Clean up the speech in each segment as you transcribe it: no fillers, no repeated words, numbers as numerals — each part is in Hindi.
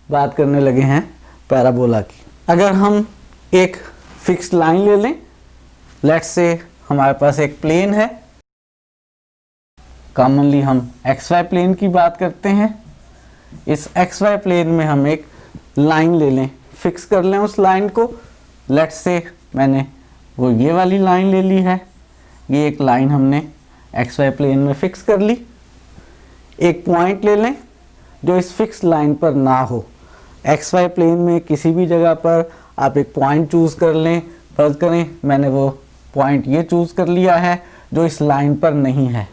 बात करने लगे हैं पैराबोला की। अगर हम एक फिक्स लाइन ले लें, लेट्स से हमारे पास एक प्लेन है, कॉमनली हम XY प्लेन की बात करते हैं। इस XY प्लेन में हम एक लाइन ले लें, फिक्स कर लें उस लाइन को। लेट्स से मैंने वो ये वाली लाइन ले ली है, ये एक लाइन हमने XY प्लेन में फिक्स कर ली। एक पॉइंट ले लें जो इस फिक्स लाइन पर ना हो। XY प्लेन में किसी भी जगह पर आप एक पॉइंट चूज़ कर लें। फर्ज करें मैंने वो पॉइंट ये चूज़ कर लिया है जो इस लाइन पर नहीं है।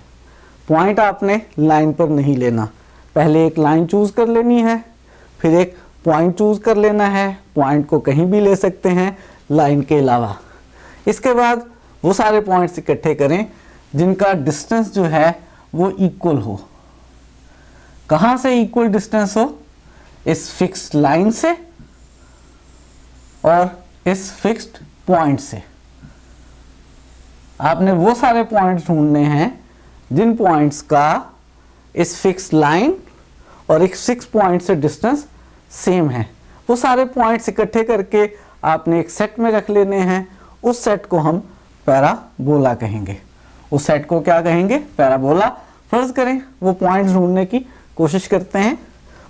पॉइंट आपने लाइन पर नहीं लेना, पहले एक लाइन चूज़ कर लेनी है, फिर एक पॉइंट चूज़ कर लेना है। पॉइंट को कहीं भी ले सकते हैं लाइन के अलावा। इसके बाद वो सारे पॉइंट्स इकट्ठे करें जिनका डिस्टेंस जो है वो इक्वल हो। कहाँ से इक्वल डिस्टेंस हो? इस फिक्स्ड लाइन से और इस फिक्स्ड पॉइंट से। आपने वो सारे पॉइंट्स ढूंढने हैं जिन पॉइंट्स का इस फिक्स्ड लाइन और इस फिक्स पॉइंट से डिस्टेंस सेम है। वो सारे पॉइंट्स इकट्ठे करके आपने एक सेट में रख लेने हैं। उस सेट को हम पैराबोला कहेंगे। उस सेट को क्या कहेंगे? पैराबोला। फर्ज करें वो पॉइंट्स ढूंढने की कोशिश करते हैं।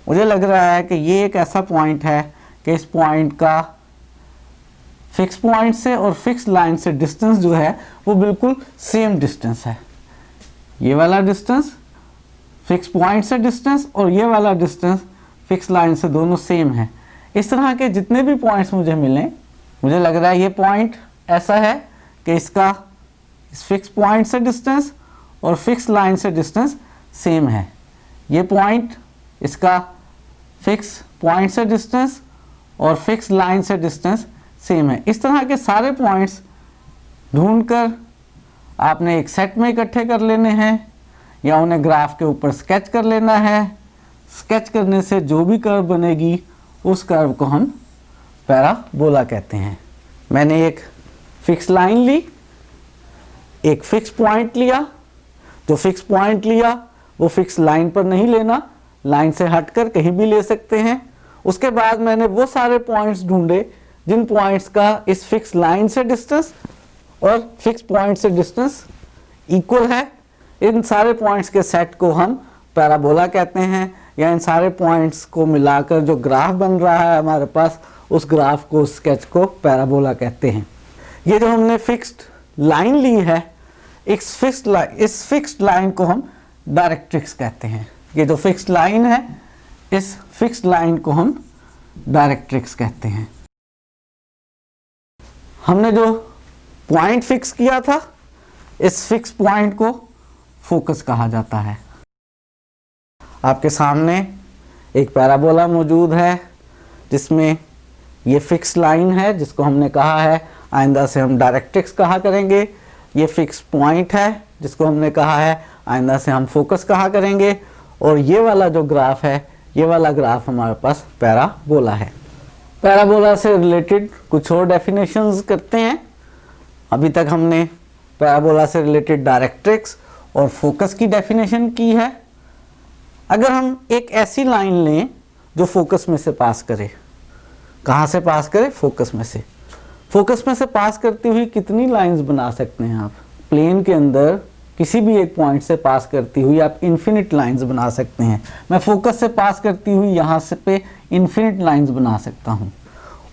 मुझे लग रहा है कि ये एक ऐसा पॉइंट है कि इस पॉइंट का फिक्स पॉइंट से और फिक्स लाइन से डिस्टेंस जो है वो बिल्कुल सेम डिस्टेंस है। ये वाला डिस्टेंस फिक्स पॉइंट से डिस्टेंस और ये वाला डिस्टेंस फिक्स लाइन से दोनों सेम है। इस तरह के जितने भी पॉइंट्स मुझे मिलें, मुझे लग रहा है ये पॉइंट ऐसा है कि इसका इस फिक्स पॉइंट से डिस्टेंस और फिक्स लाइन से डिस्टेंस सेम है। ये पॉइंट इसका फिक्स पॉइंट से डिस्टेंस और फिक्स लाइन से डिस्टेंस सेम है। इस तरह के सारे पॉइंट्स ढूंढकर आपने एक सेट में इकट्ठे कर लेने हैं या उन्हें ग्राफ के ऊपर स्केच कर लेना है। स्केच करने से जो भी कर्व बनेगी उस कर्व को हम पैराबोला कहते हैं। मैंने एक फिक्स लाइन ली, एक फिक्स पॉइंट लिया। जो फिक्स पॉइंट लिया वो फिक्स लाइन पर नहीं लेना, लाइन से हटकर कहीं भी ले सकते हैं। उसके बाद मैंने वो सारे पॉइंट्स ढूंढे जिन पॉइंट्स का इस फिक्स लाइन से डिस्टेंस और फिक्स पॉइंट से डिस्टेंस इक्वल है। इन सारे पॉइंट्स के सेट को हम पैराबोला कहते हैं, या इन सारे पॉइंट्स को मिलाकर जो ग्राफ बन रहा है हमारे पास, उस ग्राफ को, स्केच को पैराबोला कहते हैं। ये जो हमने फिक्स्ड लाइन ली है, इस फिक्स्ड लाइन को हम डायरेक्ट्रिक्स कहते हैं। ये जो फिक्स्ड लाइन है, इस फिक्स्ड लाइन को हम डायरेक्ट्रिक्स कहते हैं। हमने जो पॉइंट फिक्स किया था, इस फिक्स पॉइंट को फोकस कहा जाता है। आपके सामने एक पैराबोला मौजूद है जिसमें ये फिक्स लाइन है जिसको हमने कहा है, आइंदा से हम डायरेक्ट्रिक्स कहा करेंगे। ये फिक्स पॉइंट है जिसको हमने कहा है, आइंदा से हम फोकस कहा करेंगे। और ये वाला जो ग्राफ है, ये वाला ग्राफ हमारे पास पैराबोला है। पैराबोला से रिलेटेड कुछ और डेफिनेशंस करते हैं। अभी तक हमने पैराबोला से रिलेटेड डायरेक्ट्रिक्स और फोकस की डेफिनेशन की है। अगर हम एक ऐसी लाइन लें जो फोकस में से पास करे, कहाँ से पास करे? फोकस में से। फोकस में से पास करती हुई कितनी लाइंस बना सकते हैं आप? प्लेन के अंदर किसी भी एक पॉइंट से पास करती हुई आप इन्फिनिट लाइंस बना सकते हैं। मैं फोकस से पास करती हुई यहाँ से पे इन्फिनिट लाइंस बना सकता हूँ।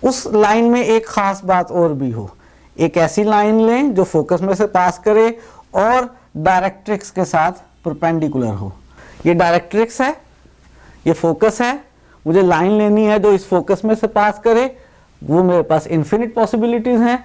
उस लाइन में एक ख़ास बात और भी हो, एक ऐसी लाइन लें जो फोकस में से पास करे और डायरेक्ट्रिक्स के साथ परपेंडिकुलर हो। ये डायरेक्ट्रिक्स है, ये फोकस है। मुझे लाइन लेनी है जो इस फोकस में से पास करे, वो मेरे पास इन्फिनिट पॉसिबिलिटीज़ हैं।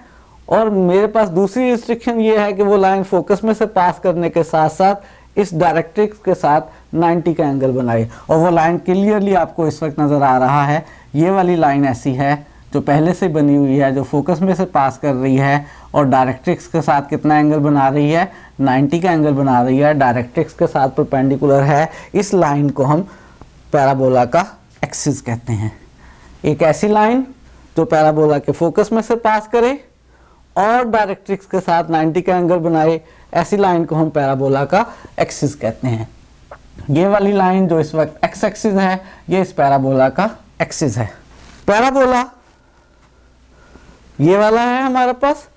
और मेरे पास दूसरी रिस्ट्रिक्शन ये है कि वो लाइन फोकस में से पास करने के साथ साथ इस डायरेक्ट्रिक्स के साथ 90 का एंगल बनाए। और वो लाइन क्लियरली आपको इस वक्त नज़र आ रहा है। ये वाली लाइन ऐसी है जो पहले से बनी हुई है, जो फोकस में से पास कर रही है और डायरेक्ट्रिक्स के साथ कितना एंगल बना रही है? 90 का एंगल बना रही है, डायरेक्ट्रिक्स के साथ परपेंडिकुलर है। इस लाइन को हम पैराबोला का एक्सिस कहते हैं। एक ऐसी लाइन जो पैराबोला के फोकस में से पास करे और डायरेक्ट्रिक्स के साथ 90 का एंगल बनाए, ऐसी लाइन को हम पैराबोला का एक्सिस कहते हैं। ये वाली लाइन जो इस वक्त एक्स एक्सिस है, ये इस पैराबोला का एक्सिस है। पैराबोला ये वाला है हमारे पास,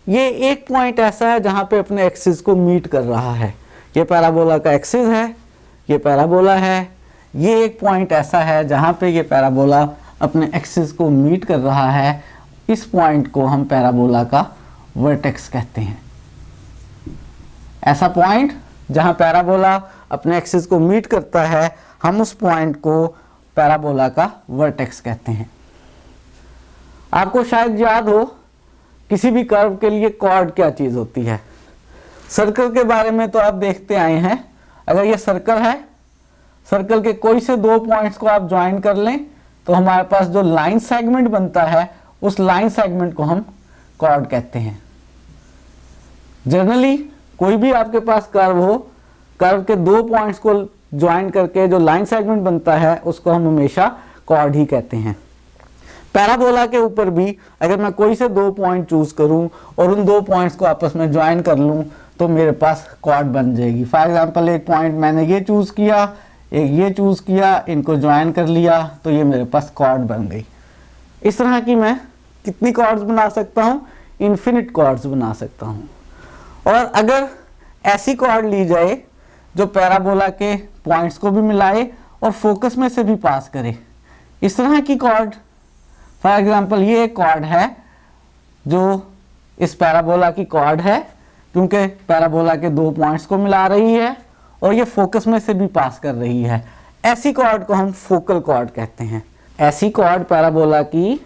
ये एक पॉइंट ऐसा है जहां पे अपने एक्सिस को मीट कर रहा है। ये पैराबोला का एक्सिस है, ये पैराबोला है। ये एक पॉइंट ऐसा है जहां पे ये पैराबोला अपने एक्सिस को मीट कर रहा है। इस पॉइंट को हम पैराबोला का वर्टेक्स कहते हैं। ऐसा पॉइंट जहां पैराबोला अपने एक्सिस को मीट करता है, हम उस पॉइंट को पैराबोला का वर्टेक्स कहते हैं। आपको शायद याद हो किसी भी कर्व के लिए कॉर्ड क्या चीज होती है। सर्कल के बारे में तो आप देखते आए हैं, अगर ये सर्कल है, सर्कल के कोई से दो पॉइंट्स को आप ज्वाइन कर लें तो हमारे पास जो लाइन सेगमेंट बनता है, उस लाइन सेगमेंट को हम कॉर्ड कहते हैं। जनरली कोई भी आपके पास कर्व हो, कर्व के दो पॉइंट्स को ज्वाइन करके जो लाइन सेगमेंट बनता है उसको हम हमेशा कॉर्ड ही कहते हैं। पैराबोला के ऊपर भी अगर मैं कोई से दो पॉइंट चूज करूं और उन दो पॉइंट्स को आपस में ज्वाइन कर लूं तो मेरे पास कॉर्ड बन जाएगी। फॉर एग्जांपल एक पॉइंट मैंने ये चूज किया, एक ये चूज किया, इनको ज्वाइन कर लिया तो ये मेरे पास कॉर्ड बन गई। इस तरह की मैं कितनी कॉर्ड्स बना सकता हूँ? इन्फिनिट कॉर्ड्स बना सकता हूँ। और अगर ऐसी कॉर्ड ली जाए जो पैराबोला के पॉइंट्स को भी मिलाए और फोकस में से भी पास करे, इस तरह की कॉर्ड, फॉर एग्जांपल ये एक कॉर्ड है जो इस पैराबोला की कॉर्ड है क्योंकि पैराबोला के दो पॉइंट्स को मिला रही है और ये फोकस में से भी पास कर रही है। ऐसी कॉर्ड को हम फोकल कॉर्ड कहते हैं। ऐसी कॉर्ड पैराबोला की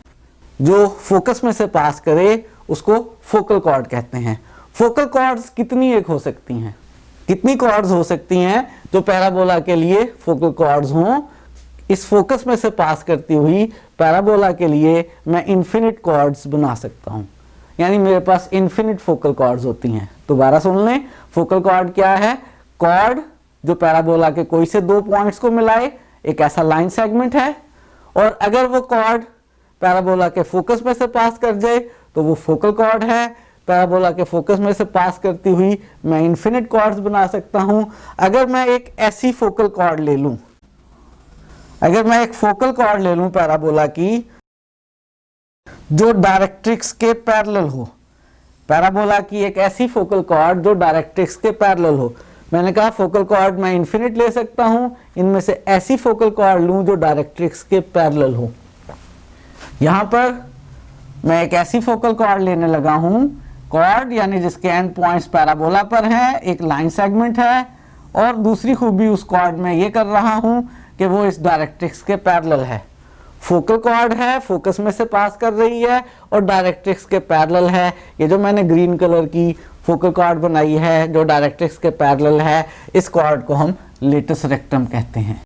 जो फोकस में से पास करे उसको फोकल कॉर्ड कहते हैं। फोकल कॉर्ड्स कितनी एक हो सकती हैं? कितनी कॉर्ड्स हो सकती हैं जो पैराबोला के लिए फोकल कॉर्ड्स हों? इस फोकस में से पास करती हुई पैराबोला के लिए मैं इन्फिनिट कॉर्ड्स बना सकता हूं, यानी मेरे पास इन्फिनिट फोकल कॉर्ड्स होती हैं। दोबारा सुन लें, फोकल कॉर्ड क्या है? कॉर्ड जो पैराबोला के कोई से दो पॉइंट्स को मिलाए, एक ऐसा लाइन सेगमेंट है, और अगर वो कॉर्ड पैराबोला के फोकस में से पास कर जाए तो वो फोकल कॉर्ड है। पैराबोला के फोकस में से पास करती हुई मैं इन्फिनिट कॉर्ड्स बना सकता हूं। अगर मैं एक ऐसी फोकल कॉर्ड ले लूं, अगर मैं एक फोकल कॉर्ड ले लूं पैराबोला की जो डायरेक्ट्रिक्स के पैरेलल हो, पैराबोला की एक ऐसी फोकल कॉर्ड जो डायरेक्ट्रिक्स के पैरेलल हो। मैंने कहा फोकल कॉर्ड मैं इन्फिनिट ले सकता हूं, इनमें से ऐसी फोकल कॉर्ड लूं जो डायरेक्ट्रिक्स के पैरेलल हो। यहां पर मैं एक ऐसी फोकल कॉर्ड लेने लगा हूं, कॉर्ड यानी जिसके एंड पॉइंट्स पैराबोला पर है, एक लाइन सेगमेंट है, और दूसरी खूबी उस कॉर्ड में ये कर रहा हूं कि वो इस डायरेक्ट्रिक्स के पैरेलल है। फोकल कॉर्ड है, फोकस में से पास कर रही है और डायरेक्ट्रिक्स के पैरेलल है। ये जो मैंने ग्रीन कलर की फोकल कॉर्ड बनाई है जो डायरेक्ट्रिक्स के पैरेलल है, इस कॉर्ड को हम लेटस रेक्टम कहते हैं।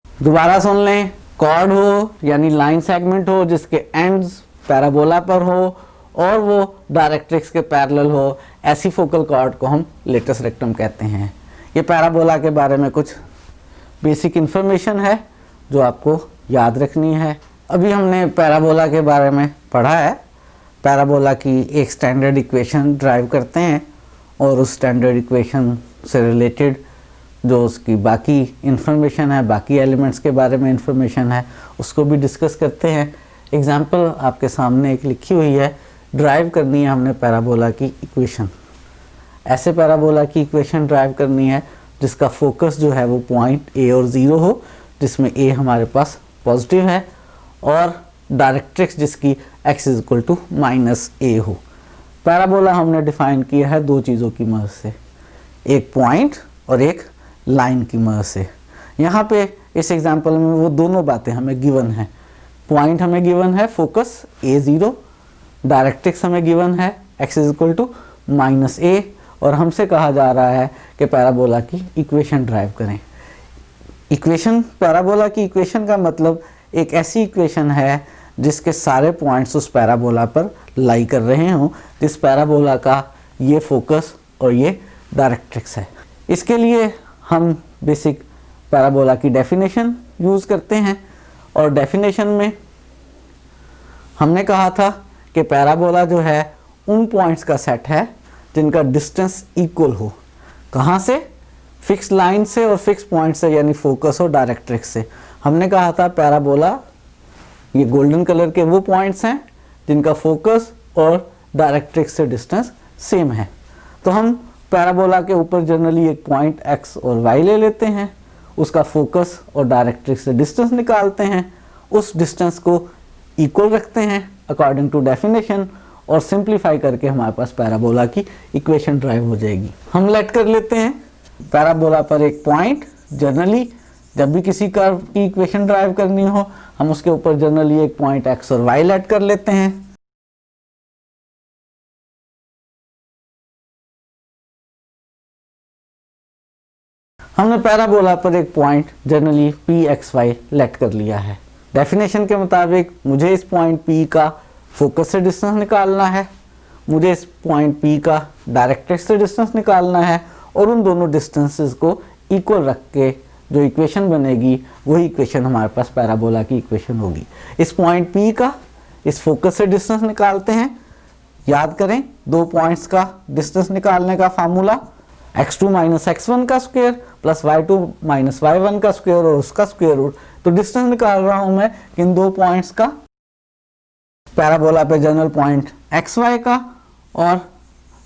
दोबारा सुन लें, कॉर्ड हो यानी लाइन सेगमेंट हो जिसके एंड्स पैराबोला पर हो और वो डायरेक्ट्रिक्स के पैरेलल हो, ऐसी फोकल कॉर्ड को हम लेटस रेक्टम कहते हैं। ये पैराबोला के बारे में कुछ बेसिक इन्फॉर्मेशन है जो आपको याद रखनी है। अभी हमने पैराबोला के बारे में पढ़ा है। पैराबोला की एक स्टैंडर्ड इक्वेशन ड्राइव करते हैं और उस स्टैंडर्ड इक्वेशन से रिलेटेड जो उसकी बाकी इन्फॉर्मेशन है, बाकी एलिमेंट्स के बारे में इन्फॉर्मेशन है, उसको भी डिस्कस करते हैं। एग्जाम्पल आपके सामने एक लिखी हुई है, ड्राइव करनी है हमने पैराबोला की इक्वेशन। ऐसे पैराबोला की इक्वेशन ड्राइव करनी है जिसका फोकस जो है वो पॉइंट ए और ज़ीरो हो, जिसमें ए हमारे पास पॉजिटिव है और डायरेक्ट्रिक्स जिसकी x इक्वल टू माइनस ए हो। पैराबोला हमने डिफाइन किया है दो चीज़ों की मदद से, एक पॉइंट और एक लाइन की मदद से। यहाँ पे इस एग्जांपल में वो दोनों बातें हमें गिवन है। पॉइंट हमें गिवन है फोकस ए ज़ीरो, डायरेक्ट्रिक्स हमें गिवन है x इक्वल टू माइनस ए, और हमसे कहा जा रहा है कि पैराबोला की इक्वेशन ड्राइव करें। इक्वेशन, पैराबोला की इक्वेशन का मतलब एक ऐसी इक्वेशन है जिसके सारे पॉइंट्स उस पैराबोला पर लाई कर रहे हों, जिस पैराबोला का ये फोकस और ये डायरेक्ट्रिक्स है। इसके लिए हम बेसिक पैराबोला की डेफिनेशन यूज़ करते हैं, और डेफिनेशन में हमने कहा था कि पैराबोला जो है उन पॉइंट्स का सेट है जिनका डिस्टेंस इक्वल हो। कहाँ से? फिक्स लाइन से और फिक्स पॉइंट से, यानी फोकस और डायरेक्ट्रिक्स से। हमने कहा था पैराबोला, ये गोल्डन कलर के वो पॉइंट्स हैं जिनका फोकस और डायरेक्ट्रिक्स से डिस्टेंस सेम है। तो हम पैराबोला के ऊपर जनरली एक पॉइंट x और y ले लेते हैं, उसका फोकस और डायरेक्ट्रिक्स से डिस्टेंस निकालते हैं, उस डिस्टेंस को इक्वल रखते हैं अकॉर्डिंग टू डेफिनेशन, और सिंप्लीफाई करके हमारे पास पैराबोला की इक्वेशन ड्राइव हो जाएगी। हम लेट कर लेते हैं पैराबोला पर एक पॉइंट। जनरली जब भी किसी कर्व की इक्वेशन ड्राइव करनी हो, हम उसके ऊपर जनरली एक पॉइंट x और y लेट कर लेते हैं। हमने पैराबोला पर एक पॉइंट जनरली pxy लेट कर लिया है। डेफिनेशन के मुताबिक मुझे इस पॉइंट P का फोकस से डिस्टेंस निकालना है, मुझे इस पॉइंट P का डायरेक्ट्रिक्स से डिस्टेंस निकालना है, और उन दोनों डिस्टेंसेस को इक्वल रख के जो इक्वेशन बनेगी वही इक्वेशन हमारे पास पैराबोला की इक्वेशन होगी। इस पॉइंट P का इस फोकस से डिस्टेंस निकालते हैं। याद करें, दो पॉइंट्स का डिस्टेंस निकालने का फार्मूला x2 माइनस x1 का square plus y2 minus y1 का स्क्वायर और उसका स्क्वायर रूट। तो डिस्टेंस निकाल रहा हूं मैं इन दो पॉइंट्स का, पैराबोला पे जनरल पॉइंट xy का और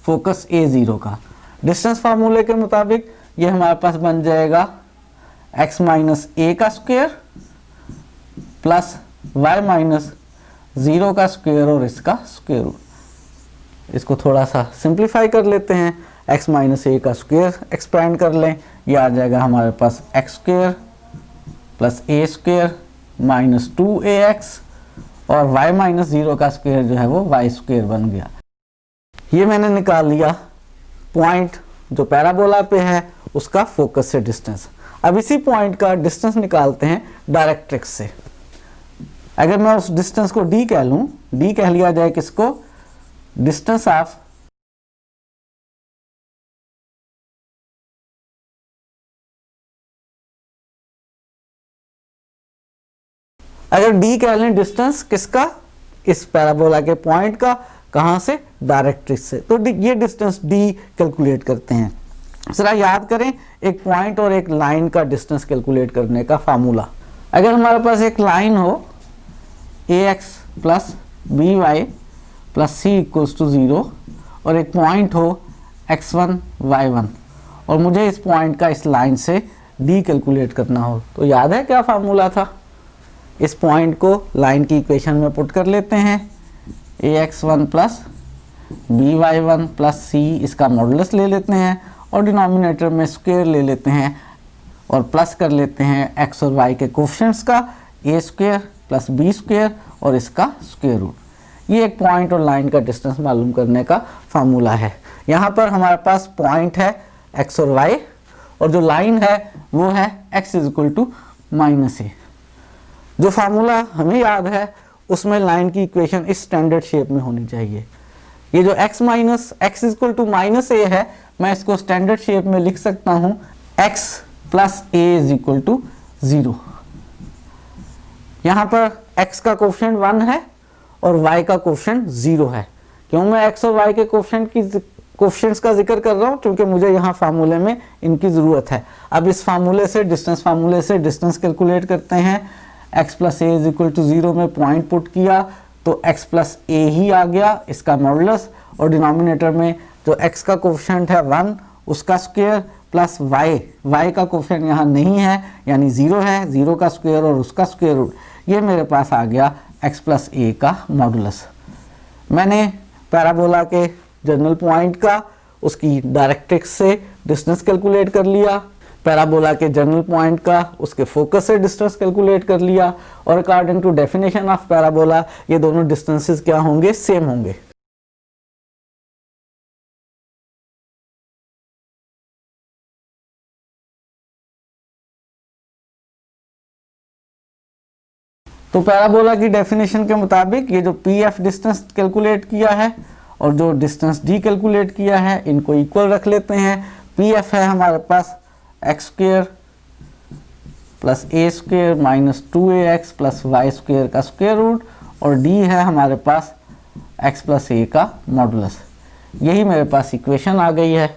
फोकस a0 का। डिस्टेंस फार्मूले के मुताबिक ये हमारे पास बन जाएगा x माइनस a का स्क्वायर प्लस y माइनस 0 का स्क्वायर और इसका स्क्वायर रूट। इसको थोड़ा सा सिंप्लीफाई कर लेते हैं, x माइनस a का स्क्वायर एक्सपेंड कर लें, ये आ जाएगा हमारे पास x square plus a square minus 2ax, और y माइनस 0 का स्क्वायर जो है वो y स्क्वायर बन गया। ये मैंने निकाल लिया पॉइंट जो पैराबोला पे है उसका फोकस से डिस्टेंस। अब इसी पॉइंट का डिस्टेंस निकालते हैं डायरेक्ट्रिक्स से। अगर मैं उस डिस्टेंस को d कह लूं, d कह लिया जाए किसको, डिस्टेंस ऑफ अगर d कह लें डिस्टेंस किसका, इस पैराबोला के पॉइंट का, कहां से, डायरेक्ट्रिक्स से, तो ये डिस्टेंस d कैलकुलेट करते हैं। जरा याद करें एक पॉइंट और एक लाइन का डिस्टेंस कैलकुलेट करने का फार्मूला। अगर हमारे पास एक लाइन हो ax plus by plus c equals to 0 और एक पॉइंट हो x1 y1, और मुझे इस पॉइंट का इस लाइन से d कैलकुलेट करना हो, तो याद है क्या फार्मूला था। इस पॉइंट को लाइन की इक्वेशन में पुट कर लेते हैं, ax1 plus by1 plus c, इसका मॉडुलस ले लेते हैं और डिनोमिनेटर में स्क्वायर ले लेते हैं और प्लस कर लेते हैं x और y के कोफिशिएंट्स का, a square plus b square और इसका स्क्वायर रूट। ये एक पॉइंट और लाइन का डिस्टेंस मालूम करने का फार्मूला है। यहाँ पर हमारे पास पॉइंट है x और y, और जो लाइन है वो है x is equal to minus a। जो फार्मूला हमें याद है उसमें लाइन की इक्वेशन इस स्टैंडर्ड शेप में होनी चाहिए। ये जो x minus x is equal to minus a है, मैं इसको स्टैंडर्ड शेप में लिख सकता हूं x plus a is equal to 0। यहाँ पर x का कोफिशिएंट 1 है और y का कोफिशिएंट 0 है। क्यों मैं x और y के कोफिशिएंट्स का जिक्र कर रहा हूँ, क्योंकि मुझे यहाँ फार्मूले में इनकी ज़रूरत है। अब इस फार्मूले से, डिस्टेंस फार्मूले से डिस्टेंस कैलकुलेट करते हैं। x plus a is equal to 0 में पॉइंट पुट किया तो x प्लस ए ही आ गया, इसका मॉडुलस, और डिनोमिनेटर में जो x का कोफिशिएंट है 1 उसका स्क्वायर प्लस y का कोफिशिएंट यहाँ नहीं है यानी 0 है, 0 का स्क्वायर और उसका स्क्वायर रूट। ये मेरे पास आ गया x प्लस ए का मॉडुलस। मैंने पैराबोला के जनरल पॉइंट का उसकी डायरेक्ट्रिक्स से डिस्टेंस कैलकुलेट कर लिया, पैराबोला के जनरल पॉइंट का उसके फोकस से डिस्टेंस कैलकुलेट कर लिया, और according to definition of parabola ये दोनों डिस्टेंसेस क्या होंगे, सेम होंगे। तो पैराबोला की डेफिनेशन के मुताबिक ये जो पी एफ डिस्टेंस कैलकुलेट किया है और जो डिस्टेंस डी कैलकुलेट किया है, इनको इक्वल रख लेते हैं। पी एफ है हमारे पास X square plus A square minus 2ax plus Y square का स्क्वेयर रूट, और डी है हमारे पास x प्लस ए का मॉडुलस। यही मेरे पास इक्वेशन आ गई है,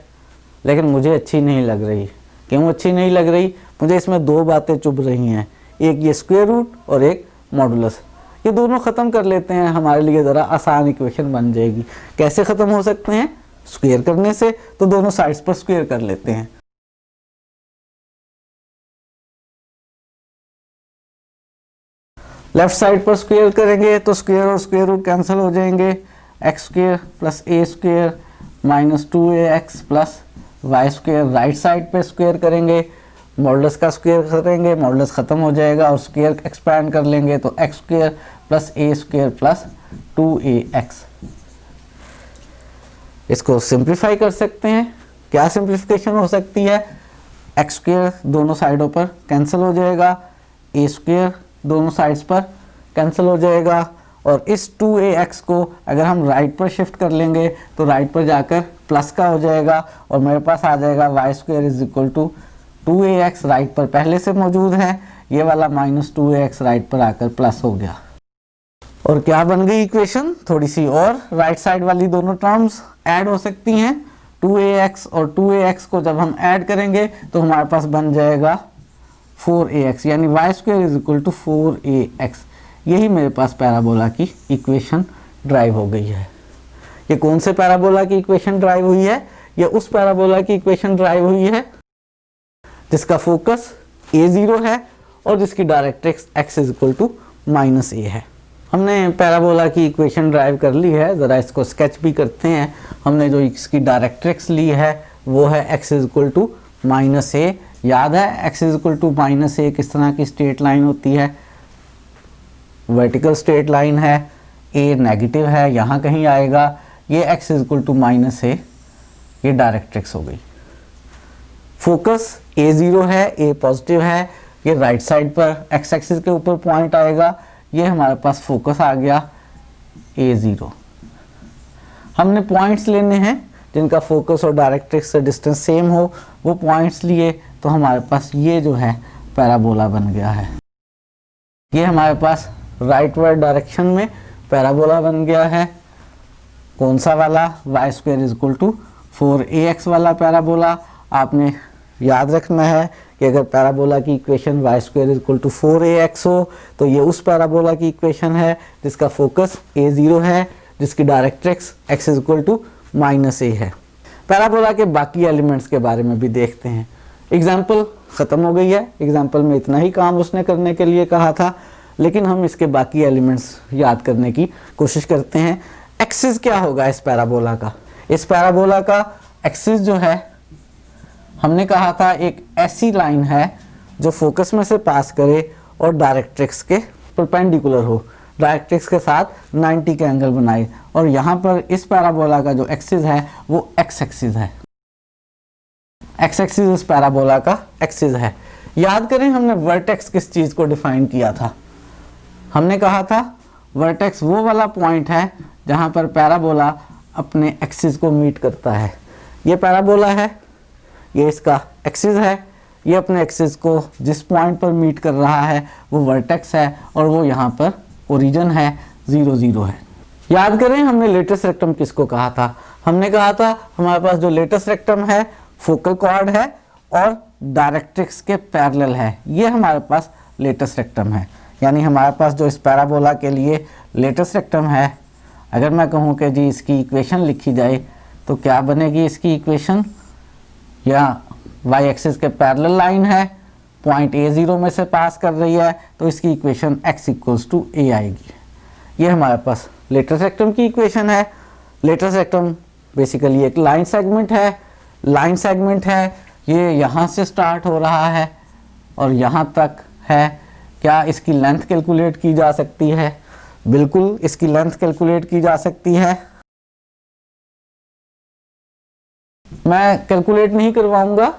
लेकिन मुझे अच्छी नहीं लग रही। क्यों अच्छी नहीं लग रही? मुझे इसमें दो बातें चुभ रही हैं, एक ये स्क्वायर रूट और एक मॉडुलस। ये दोनों ख़त्म कर लेते हैं, हमारे लिए ज़रा आसान इक्वेशन बन जाएगी। कैसे ख़त्म हो सकते हैं? स्क्वायर करने से। तो दोनों साइड्स पर स्क्वायर कर लेते हैं। लेफ्ट साइड पर स्क्वायर करेंगे तो स्क्वायर और स्क्वायर रूट कैंसिल हो जाएंगे। X square plus A square minus 2ax plus Y square. Right side पे स्क्वायर करेंगे, मॉडुलस का स्क्वायर करेंगे, मॉडुलस ख़त्म हो जाएगा और स्क्वायर एक्सपैंड कर लेंगे तो X square plus A square plus 2ax। इसको सिंप्लीफाई कर सकते हैं। क्या सिंप्लीफिकेशन हो सकती है? एक्स स्क्वायर दोनों साइडों पर कैंसिल हो जाएगा, ए स्क्वायर दोनों साइड्स पर कैंसिल हो जाएगा और इस 2ax को अगर हम राइट पर शिफ्ट कर लेंगे तो राइट पर जाकर प्लस का हो जाएगा और मेरे पास आ जाएगा y square is equal to 2ax। Right पर पहले से मौजूद है, ये वाला माइनस 2ax राइट पर आकर प्लस हो गया। और क्या बन गई इक्वेशन? थोड़ी सी और राइट साइड वाली दोनों टर्म्स ऐड हो सकती हैं। 2ax और 2ax को जब हम ऐड करेंगे तो हमारे पास बन जाएगा 4ax, यानी y square is equal to 4ax। यही मेरे पास पैराबोला की इक्वेशन ड्राइव हो गई है। ये कौन से पैराबोला की इक्वेशन ड्राइव हुई है? ये उस पैराबोला की इक्वेशन ड्राइव हुई है जिसका फोकस a0 है और जिसकी directrix x is equal to minus a है। हमने पैराबोला की इक्वेशन ड्राइव कर ली है, ज़रा इसको स्केच भी करते हैं। हमने जो इसकी डायरेक्ट्रिक्स ली है वो है x is equal to minus a। याद है x is equal to minus a किस तरह की स्ट्रेट लाइन होती है? वर्टिकल स्ट्रेट लाइन है, a नेगेटिव है, यहाँ कहीं आएगा। ये x is equal to minus a, ये डायरेक्ट्रिक्स हो गई। फोकस a0 है, a पॉजिटिव है, ये राइट साइड पर x एक्सिस के ऊपर पॉइंट आएगा। ये हमारे पास फोकस आ गया a0। हमने पॉइंट्स लेने हैं जिनका फोकस और डायरेक्ट्रिक्स से डिस्टेंस सेम हो, वो पॉइंट्स लिए तो हमारे पास ये जो है पैराबोला बन गया है। ये हमारे पास राइटवर्ड डायरेक्शन में पैराबोला बन गया है। कौन सा वाला? Y square is equal to 4ax वाला पैराबोला। आपने याद रखना है कि अगर पैराबोला की equation y square is equal to 4ax हो तो ये उस पैराबोला की इक्वेशन है जिसका फोकस a0 है, जिसकी directrix x is equal to minus a है। पैराबोला के बाकी एलिमेंट्स के बारे में भी देखते हैं। एग्जाम्पल ख़त्म हो गई है, एग्जाम्पल में इतना ही काम उसने करने के लिए कहा था, लेकिन हम इसके बाकी एलिमेंट्स याद करने की कोशिश करते हैं। एक्सिस क्या होगा इस पैराबोला का? इस पैराबोला का एक्सिस जो है, हमने कहा था एक ऐसी लाइन है जो फोकस में से पास करे और डायरेक्ट्रिक्स के परपेंडिकुलर हो, डायरेक्ट्रिक्स के साथ 90 के एंगल बनाए। और यहाँ पर इस पैराबोला का जो एक्सिस है वो एक्स एक्सिस है। एक्स एक्सिस इस पैराबोला का एक्सिस है। याद करें हमने वर्टेक्स किस चीज़ को डिफाइन किया था? हमने कहा था वर्टेक्स वो वाला पॉइंट है जहाँ पर पैराबोला अपने एक्सिस को मीट करता है। ये पैराबोला है, ये इसका एक्सिस है, ये अपने एक्सिस को जिस पॉइंट पर मीट कर रहा है वो वर्टेक्स है और वो यहाँ पर ओरिजिन है, 0 0 है। याद करें हमने लेटेस्ट रेक्टम किसको कहा था? हमने कहा था हमारे पास जो लेटेस्ट रेक्टम है फोकल कॉर्ड है और डायरेक्ट्रिक्स के पैरेलल है। ये हमारे पास लेटेस्ट रेक्टम है, यानी हमारे पास जो इस पैराबोला के लिए लेटेस्ट रेक्टम है, अगर मैं कहूँ कि जी इसकी इक्वेशन लिखी जाए तो क्या बनेगी इसकी इक्वेशन? या वाई एक्सिस के पैरेलल लाइन है, पॉइंट a0 में से पास कर रही है, तो इसकी equation x equals to a आएगी। ये हमारे पास लेटेस्ट रेक्टम की इक्वेशन है। लेटेस्ट रेक्टम बेसिकली एक लाइन सेगमेंट है। लाइन सेगमेंट है, ये यहाँ से स्टार्ट हो रहा है और यहाँ तक है। क्या इसकी लेंथ कैलकुलेट की जा सकती है? बिल्कुल इसकी लेंथ कैलकुलेट की जा सकती है। मैं कैलकुलेट नहीं करवाऊंगा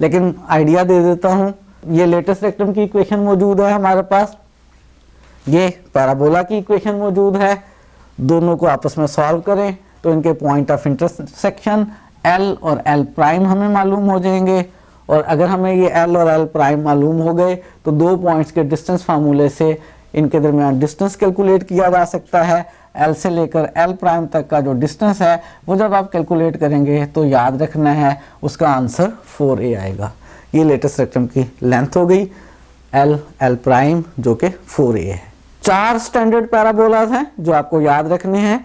लेकिन आइडिया दे देता हूँ। ये लेटेस्ट रेक्टम की इक्वेशन मौजूद है हमारे पास, ये पैराबोला की इक्वेशन मौजूद है। दोनों को आपस में सॉल्व करें तो इनके पॉइंट ऑफ इंटरसेक्शन L और L प्राइम हमें मालूम हो जाएंगे। और अगर हमें ये L और L प्राइम मालूम हो गए तो दो पॉइंट्स के डिस्टेंस फार्मूले से इनके दरमियान डिस्टेंस कैलकुलेट किया जा सकता है। L से लेकर L प्राइम तक का जो डिस्टेंस है वो जब आप कैलकुलेट करेंगे तो याद रखना है उसका आंसर 4a आएगा। ये लेटेस्ट रेक्टम की लेंथ हो गई L प्राइम जो कि 4a है। 4 स्टैंडर्ड पैराबोलाज हैं जो आपको याद रखने हैं।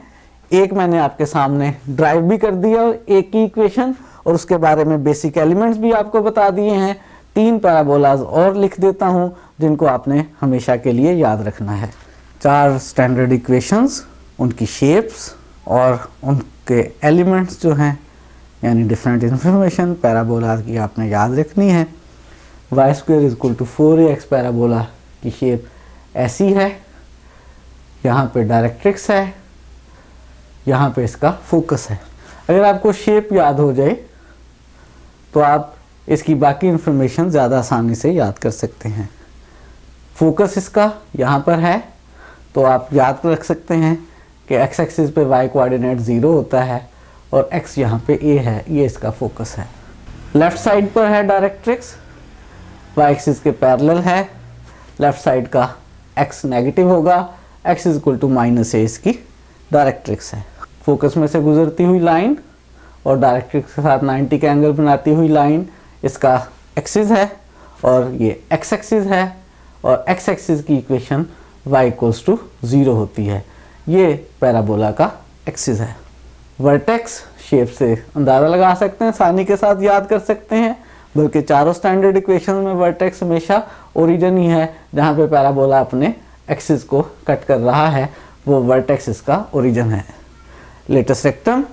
एक मैंने आपके सामने ड्राइव भी कर दिया एक की इक्वेशन और उसके बारे में बेसिक एलिमेंट्स भी आपको बता दिए हैं। 3 पैराबोलाज और लिख देता हूं जिनको आपने हमेशा के लिए याद रखना है। 4 स्टैंडर्ड इक्वेशंस, उनकी शेप्स और उनके एलिमेंट्स जो हैं यानी डिफरेंट इंफॉर्मेशन पैराबोला की आपने याद रखनी है। y square is equal to 4ax parabola की शेप ऐसी है, यहाँ पे डायरेक्ट्रिक्स है, यहाँ पे इसका फोकस है। अगर आपको शेप याद हो जाए तो आप इसकी बाकी इंफॉर्मेशन ज़्यादा आसानी से याद कर सकते हैं। फोकस इसका यहाँ पर है तो आप याद रख सकते हैं कि x एक्सिस पे y कोऑर्डिनेट 0 होता है और x यहाँ पे a है, ये इसका फोकस है। लेफ्ट साइड पर है डायरेक्ट्रिक्स, y एक्सिस के पैरेलल है, लेफ्ट साइड का x नेगेटिव होगा, x is equal to -a इसकी डायरेक्ट्रिक्स है। फोकस में से गुजरती हुई लाइन और डायरेक्ट्रिक्स के साथ 90 का एंगल बनाती हुई लाइन इसका एक्सिस है और ये x एक्सिस है और x एक्सिस की इक्वेशन y इक्वल्स टू 0 होती है। ये पैराबोला का एक्सिस है। वर्टेक्स शेप से अंदाज़ा लगा सकते हैं, आसानी के साथ याद कर सकते हैं, बल्कि चारों स्टैंडर्ड इक्वेशन में वर्टेक्स हमेशा ओरिजिन ही है। जहाँ पे पैराबोला अपने एक्सिस को कट कर रहा है वो वर्टेक्स इसका ओरिजिन है। Latus rectum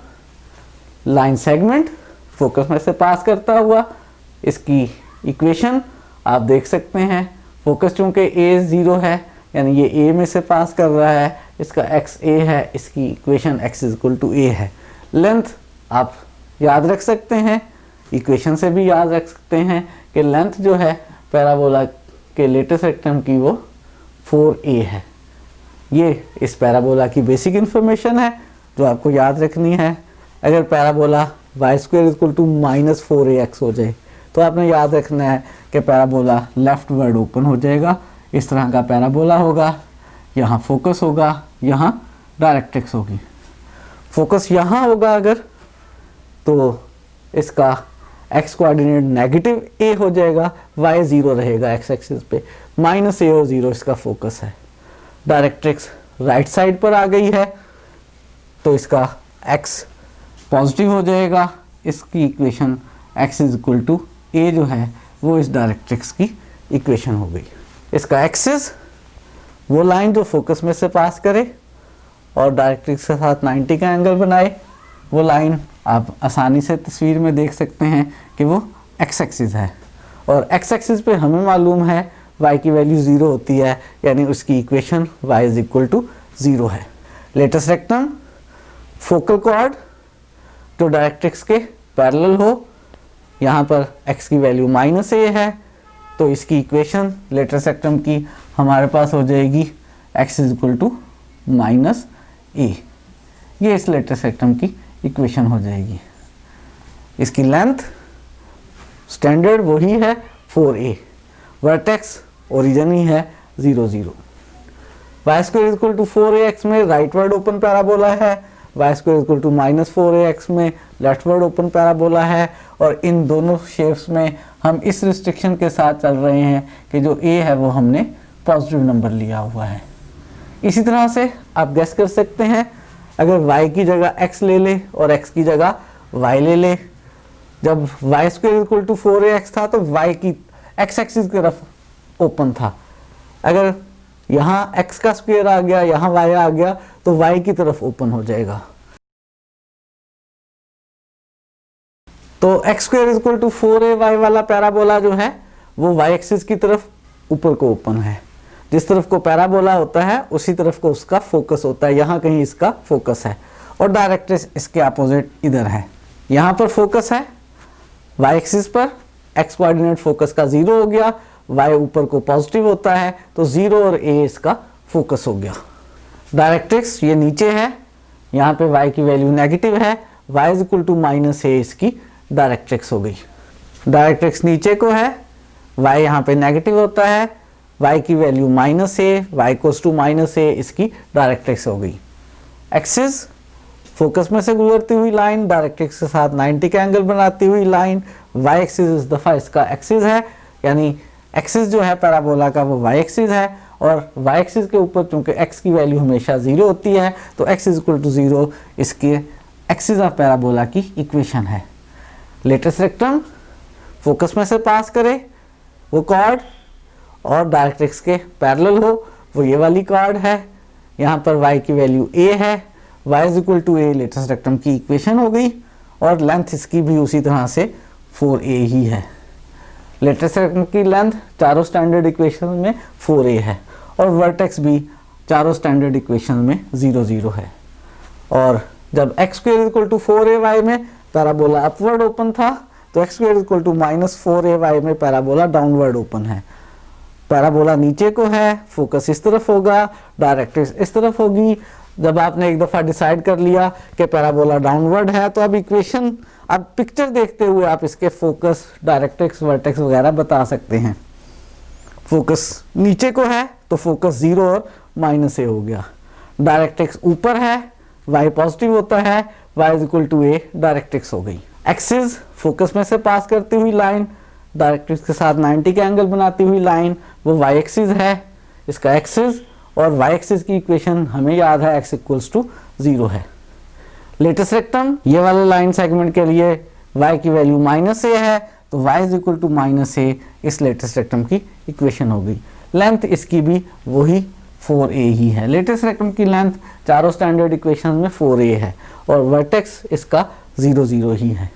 line segment focus में से पास करता हुआ, इसकी इक्वेशन आप देख सकते हैं। फोकस चूँकि a 0 है यानी ये a में से पास कर रहा है, इसका x a है, इसकी equation x is equal to a है। लेंथ आप याद रख सकते हैं, इक्वेशन से भी याद रख सकते हैं कि लेंथ जो है पैराबोला के लेटेस्ट रेक्टम की वो 4a है। ये इस पैराबोला की बेसिक इन्फॉर्मेशन है जो आपको याद रखनी है। अगर parabola y square is equal to -4ax हो जाए तो आपने याद रखना है कि पैराबोला लेफ्ट वर्ड ओपन हो जाएगा। इस तरह का पैराबोला होगा, यहाँ फोकस होगा, यहाँ डायरेक्ट्रिक्स होगी। फोकस यहाँ होगा अगर तो इसका x कोऑर्डिनेट नेगेटिव a हो जाएगा, y 0 रहेगा x एक्सिस पे, -a और 0 इसका फोकस है। डायरेक्ट्रिक्स राइट साइड पर आ गई है तो इसका x पॉजिटिव हो जाएगा, इसकी equation x is equal to a जो है वो इस डायरेक्ट्रिक्स की इक्वेशन हो गई। इसका एक्सिस वो लाइन जो फोकस में से पास करे और डायरेक्ट्रिक्स के साथ 90 का एंगल बनाए, वो लाइन आप आसानी से तस्वीर में देख सकते हैं कि वो x एक्सिस है और x एक्सिस पे हमें मालूम है y की वैल्यू 0 होती है यानी उसकी equation y is equal to 0 है। लेटेस्ट रेक्टम फोकल कॉर्ड जो डायरेक्ट्रिक्स के पैरेलल हो, यहाँ पर x की वैल्यू -a है तो इसकी इक्वेशन लेटेस्ट रेक्टम की हमारे पास हो जाएगी x is equal to -a। ये इस लेटेस्ट रेक्टम की इक्वेशन हो जाएगी। इसकी लेंथ स्टैंडर्ड वही है 4a, वर्टेक्स ओरिजिन ही है 0 0। y square is equal to 4ax में राइट वर्ड ओपन पैराबोला है, y square is equal to -4ax में लेफ्ट वर्ड ओपन पैराबोला है और इन दोनों शेप्स में हम इस रिस्ट्रिक्शन के साथ चल रहे हैं कि जो a है वो हमने पॉजिटिव नंबर लिया हुआ है। इसी तरह से आप गेस कर सकते हैं, अगर y की जगह x ले ले और x की जगह y ले ले, जब y square equal to 4ax था तो y की x एक्सिस की तरफ ओपन था। अगर यहाँ x का स्क्वायर आ गया, यहाँ y आ गया तो y की तरफ ओपन हो जाएगा। तो x square is equal to 4ay वाला पैराबोला जो है वो y एक्सिस की तरफ ऊपर को ओपन है। जिस तरफ को पैराबोला होता है उसी तरफ को उसका फोकस होता है, यहाँ कहीं इसका फोकस है और डायरेक्ट्रिक्स इसके अपोजिट इधर है। यहाँ पर फोकस है y एक्सिस पर, x कोऑर्डिनेट फोकस का 0 हो गया, y ऊपर को पॉजिटिव होता है तो 0 और a इसका फोकस हो गया। डायरेक्ट्रिक्स ये नीचे है, यहाँ पे y की वैल्यू नेगेटिव है, y is equal to -a इसकी डायरेक्ट्रिक्स हो गई। डायरेक्ट्रिक्स नीचे को है, y यहाँ पे नेगेटिव होता है, y की value -a, y equals to -a इसकी डायरेक्ट्रिक्स हो गई। एक्सिस फोकस में से गुजरती हुई लाइन, डायरेक्ट्रिक्स के साथ 90 का एंगल बनाती हुई लाइन, y एक्सिस इस दफ़ा इसका एक्सिस है, यानी एक्सिस जो है पैराबोला का वो y एक्सिस है, और y एक्सिस के ऊपर चूंकि x की वैल्यू हमेशा 0 होती है तो x इज इक्वल टू 0 इसके एक्सिस ऑफ पैराबोला की इक्वेशन है। लेटेस्ट रेक्टम फोकस में से पास करे वो कॉर्ड और डायरेक्ट्रिक्स के पैरेलल हो वो ये वाली कॉर्ड है। यहाँ पर y की वैल्यू a है, y is equal to a latus rectum की इक्वेशन हो गई, और लेंथ इसकी भी उसी तरह से 4a ही है। लेटेस्ट रेक्टम की लेंथ चारों स्टैंडर्ड इक्वेशन में 4a है, और वर्टेक्स भी चारों स्टैंडर्ड इक्वेशन में 0 0 है। और जब x square equal to 4ay में पैराबोला अपवर्ड ओपन था तो x square equal to -4ay में पैराबोला डाउनवर्ड ओपन है। पैराबोला नीचे को है, फोकस इस तरफ होगा, डायरेक्ट्रिक्स इस तरफ होगी। जब आपने एक दफ़ा डिसाइड कर लिया कि पैराबोला डाउनवर्ड है तो अब इक्वेशन, अब पिक्चर देखते हुए आप इसके फोकस, डायरेक्ट्रिक्स, वर्टेक्स वगैरह बता सकते हैं। फोकस नीचे को है तो फोकस 0 और -a हो गया। डायरेक्ट्रिक्स ऊपर है, y पॉजिटिव होता है, y is equal to a directrix हो गई। एक्सिस फोकस में से पास करती हुई लाइन, डायरेक्ट्रिक्स के साथ 90 का एंगल बनाती हुई लाइन, वो y एक्सिस है, इसका एक्सिस, और y एक्सिस की इक्वेशन हमें याद है x इक्वल्स टू 0 है। लेटेस्ट रेक्टम, ये वाले लाइन सेगमेंट के लिए y की वैल्यू -a है तो y is equal to -a इस लेटेस्ट रेक्टम की इक्वेशन हो गई। लेंथ इसकी भी वही 4a ही है। लेटेस्ट रेक्टम की लेंथ चारों स्टैंडर्ड इक्वेशन में 4a है, और वर्टेक्स इसका 0 0 ही है।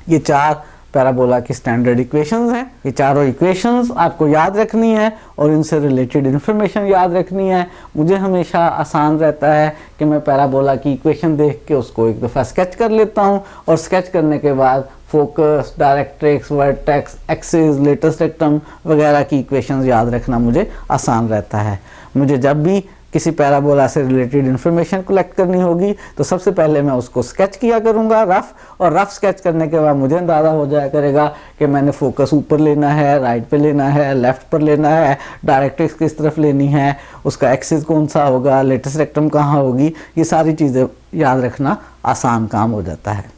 ये चार पैराबोला की स्टैंडर्ड इक्वेशंस हैं। ये चारों इक्वेशंस आपको याद रखनी है और इनसे रिलेटेड इन्फॉर्मेशन याद रखनी है। मुझे हमेशा आसान रहता है कि मैं पैराबोला की इक्वेशन देख के उसको एक दफ़ा स्केच कर लेता हूँ, और स्केच करने के बाद focus, directrix, vertex, axis, latus rectum वगैरह की इक्वेशंस याद रखना मुझे आसान रहता है। मुझे जब भी किसी पैराबोला से रिलेटेड इन्फॉर्मेशन कलेक्ट करनी होगी तो सबसे पहले मैं उसको स्केच किया करूंगा रफ, और रफ स्केच करने के बाद मुझे अंदाज़ा हो जाया करेगा कि मैंने फोकस ऊपर लेना है, राइट पे लेना है, लेफ्ट पर लेना है, डायरेक्ट्रिक्स किस तरफ लेनी है, उसका एक्सिस कौन सा होगा, लेटेस्ट रेक्टम कहाँ होगी। ये सारी चीज़ें याद रखना आसान काम हो जाता है।